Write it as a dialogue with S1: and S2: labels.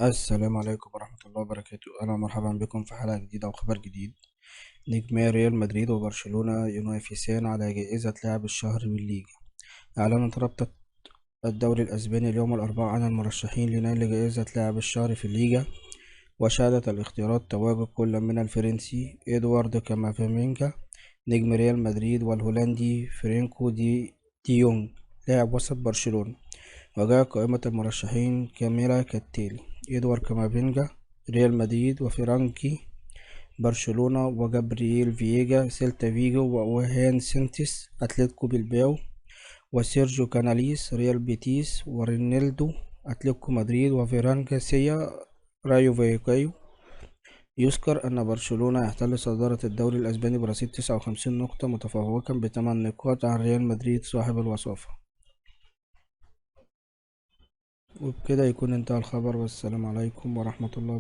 S1: السلام عليكم ورحمة الله وبركاته. أهلا ومرحبا بكم في حلقة جديدة وخبر جديد. نجمي ريال مدريد وبرشلونة ينافسان على جائزة لاعب الشهر بالليجا. أعلنت رابطة الدوري الأسباني اليوم الأربعاء عن المرشحين لنيل جائزة لاعب الشهر في الليجا، وشهدت الاختيارات تواجد كل من الفرنسي إدوارد كامافينجا نجم ريال مدريد والهولندي فرينكو دي يونغ لاعب وسط برشلونة. وجاء قائمة المرشحين كاملة كالتالي: إدوارد كامافينجا ريال مدريد، وفرانكي برشلونة، وجابرييل فييجا سيلتا فيجو، وهان سينتيس أتلتيكو بلباو، وسيرجيو كاناليس ريال بيتيس، ورينيلدو أتلتيكو مدريد، وفيران جارسيا رايو فايكايو. يذكر أن برشلونة يحتل صدارة الدوري الأسباني برصيد 59 نقطة، متفوقا ب8 نقاط عن ريال مدريد صاحب الوصافة. وبكده يكون انتهى الخبر، والسلام عليكم ورحمة الله وبركاته.